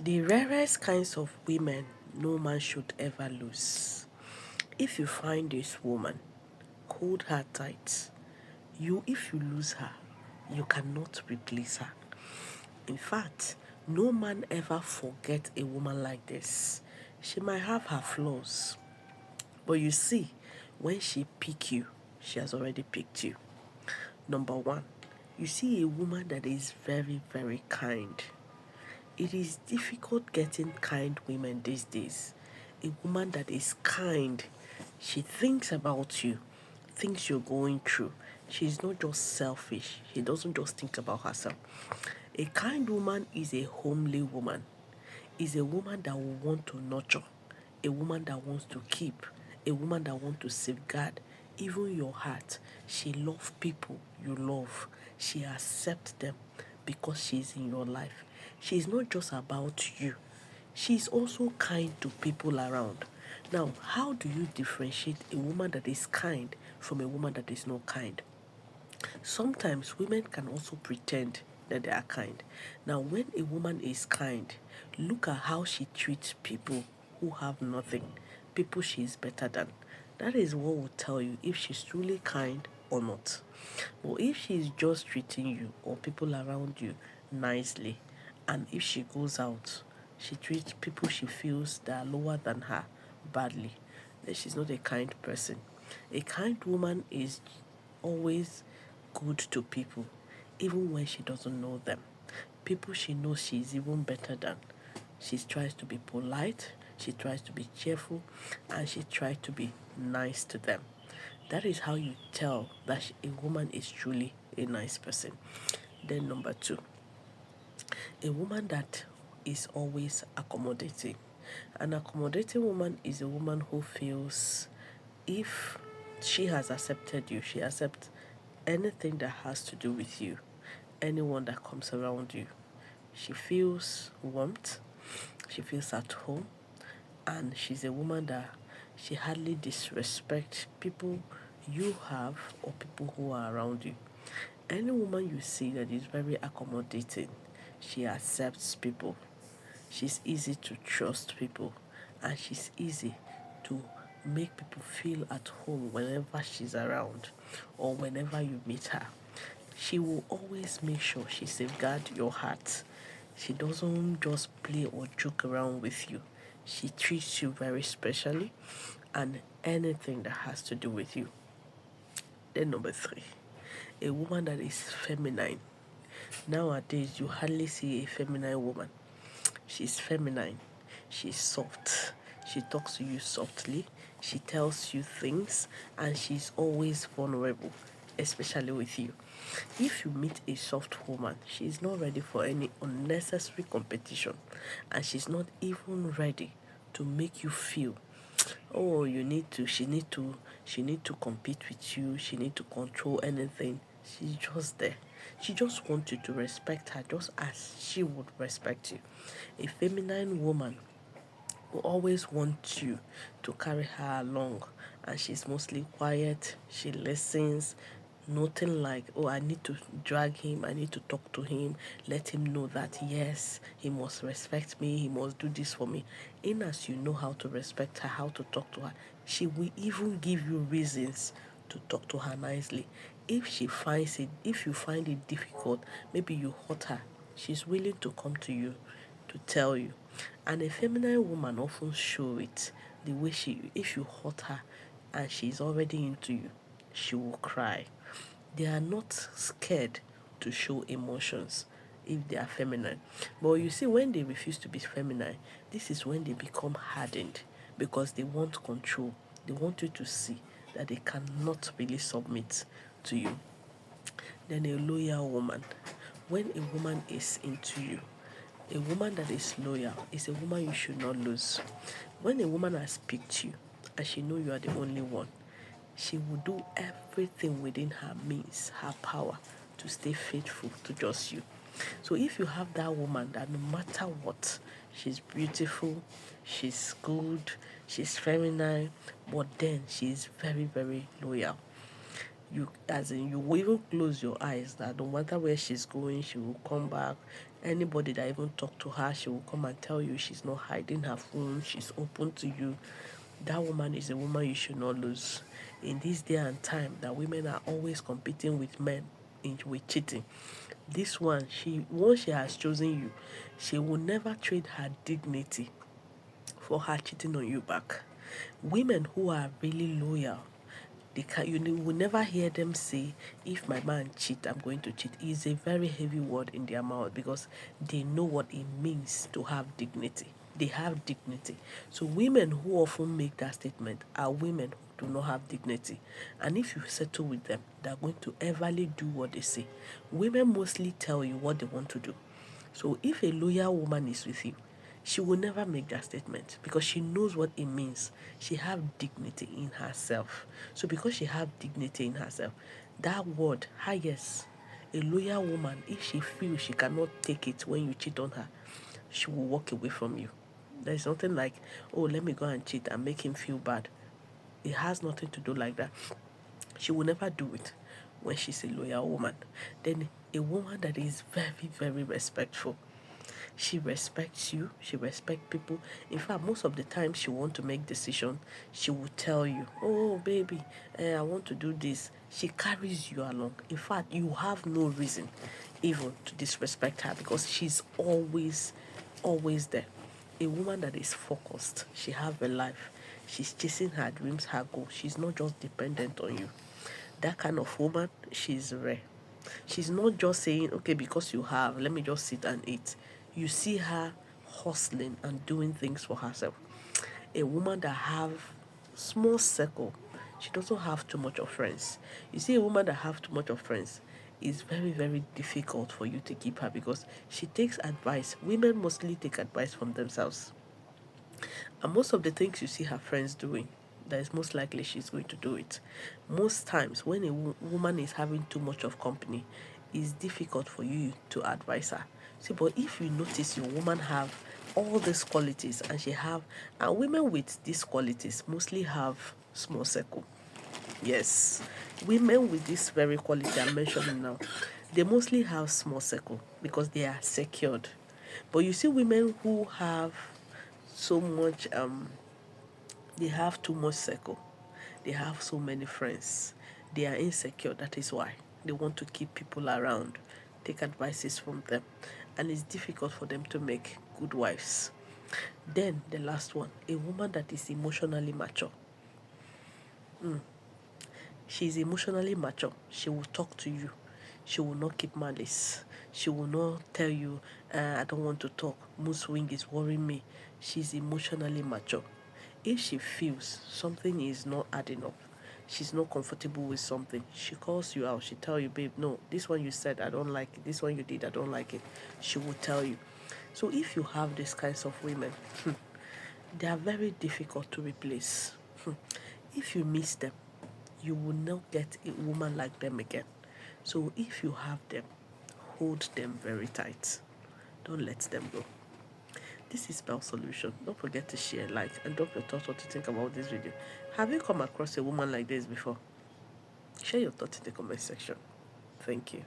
The rarest kinds of women no man should ever lose. If you find this woman, hold her tight. If you lose her, you cannot replace her. In fact, no man ever forget a woman like this. She might have her flaws, but you see, when she pick you, she has already picked you. Number one, you see a woman that is very, very kind. It is difficult getting kind women these days. A woman that is kind, she thinks about you, thinks you're going through. She's not just selfish. She doesn't just think about herself. A kind woman is a homely woman. Is a woman that will want to nurture, a woman that wants to keep, a woman that wants to safeguard even your heart. She loves people you love. She accepts them because she's in your life. She's not just about you. She's also kind to people around. Now, how do you differentiate a woman that is kind from a woman that is not kind? Sometimes women can also pretend that they are kind. Now, when a woman is kind, look at how she treats people who have nothing, people she is better than. That is what will tell you if she's truly kind or not. But if she's just treating you or people around you nicely, and if she goes out, she treats people she feels that are lower than her badly, then she's not a kind person. A kind woman is always good to people, even when she doesn't know them. People she knows she's even better than. She tries to be polite, she tries to be cheerful, and she tries to be nice to them. That is how you tell that a woman is truly a nice person. Then, number two, a woman that is always accommodating. An accommodating woman is a woman who feels if she has accepted you, she accepts anything that has to do with you, anyone that comes around you. She feels warmth, she feels at home, and she's a woman that she hardly disrespects people you have or people who are around you. Any woman you see that is very accommodating, she accepts people. She's easy to trust people, and she's easy to make people feel at home whenever she's around or whenever you meet her. She will always make sure she safeguards your heart. She doesn't just play or joke around with you. She treats you very specially and anything that has to do with you. Then number three, a woman that is feminine. Nowadays, you hardly see a feminine woman. She's feminine. She's soft. She talks to you softly. She tells you things, and she's always vulnerable, especially with you. If you meet a soft woman, she's not ready for any unnecessary competition, and she's not even ready to make you feel, oh, she need to compete with you, she need to control anything. She's just there. She just wants you to respect her just as she would respect you. A feminine woman will always want you to carry her along, and she's mostly quiet. She listens. Nothing like, oh, I need to drag him, I need to talk to him, let him know that yes, he must respect me, he must do this for me. In as you know how to respect her, how to talk to her, she will even give you reasons to talk to her nicely. If you find it difficult, maybe you hurt her, she's willing to come to you to tell you. And a feminine woman often show it the way if you hurt her and she's already into you, she will cry. They are not scared to show emotions if they are feminine. But you see, when they refuse to be feminine, this is when they become hardened because they want control. They want you to see that they cannot really submit to you. Then a loyal woman. When a woman is into you, a woman that is loyal is a woman you should not lose. When a woman has picked you and she knows you are the only one, she will do everything within her means, her power, to stay faithful to just you. So if you have that woman that no matter what, she's beautiful, she's good, she's feminine, but then she's very, very loyal. You will even close your eyes that no matter where she's going, she will come back. Anybody that even talk to her, she will come and tell you she's not hiding her phone, she's open to you. That woman is a woman you should not lose. In this day and time that women are always competing with men with cheating, this one, once she has chosen you, she will never trade her dignity for her cheating on you back. Women who are really loyal, you will never hear them say, if my man cheat, I'm going to cheat. It's a very heavy word in their mouth because they know what it means to have dignity. They have dignity. So women who often make that statement are women who do not have dignity. And if you settle with them, they're going to everly do what they say. Women mostly tell you what they want to do. So if a loyal woman is with you, she will never make that statement because she knows what it means. She have dignity in herself. So because she have dignity in herself, that word, yes, a loyal woman, if she feels she cannot take it when you cheat on her, she will walk away from you. There's nothing like, oh, let me go and cheat and make him feel bad. It has nothing to do like that. She will never do it when she's a loyal woman. Then a woman that is very, very respectful. She respects you. She respects people. In fact, most of the time she want to make decision, she will tell you, "Oh, baby, I want to do this." She carries you along. In fact, you have no reason even to disrespect her because she's always, always there. A woman that is focused. She have a life. She's chasing her dreams, her goals. She's not just dependent on you. That kind of woman, she's rare. She's not just saying, okay, because you have, let me just sit and eat. You see her hustling and doing things for herself. A woman that have small circle, she doesn't have too much of friends. You see a woman that have too much of friends, it's very, very difficult for you to keep her because she takes advice. Women mostly take advice from themselves. And most of the things you see her friends doing, that is most likely she's going to do it. Most times, when a woman is having too much of company, it's difficult for you to advise her. See, but if you notice your woman have all these qualities and women with these qualities mostly have small circle. Yes, women with this very quality I'm mentioning now, they mostly have small circle because they are secured. But you see women who have so much they have too much circle, they have so many friends, they are insecure. That is why they want to keep people around, take advices from them, and it's difficult for them to make good wives. Then the last one, a woman that is emotionally mature. She's emotionally mature. She will talk to you. She will not keep malice. She will not tell you, I don't want to talk. Mood swing is worrying me. She's emotionally mature. If she feels something is not adding up, she's not comfortable with something, she calls you out. She tell you, babe, no, this one you said, I don't like it. This one you did, I don't like it. She will tell you. So if you have these kinds of women, they are very difficult to replace. If you miss them, you will not get a woman like them again. So if you have them, hold them very tight. Don't let them go. This is Bell Solution. Don't forget to share, like, and drop your thoughts what you think about this video. Have you come across a woman like this before? Share your thoughts in the comment section. Thank you.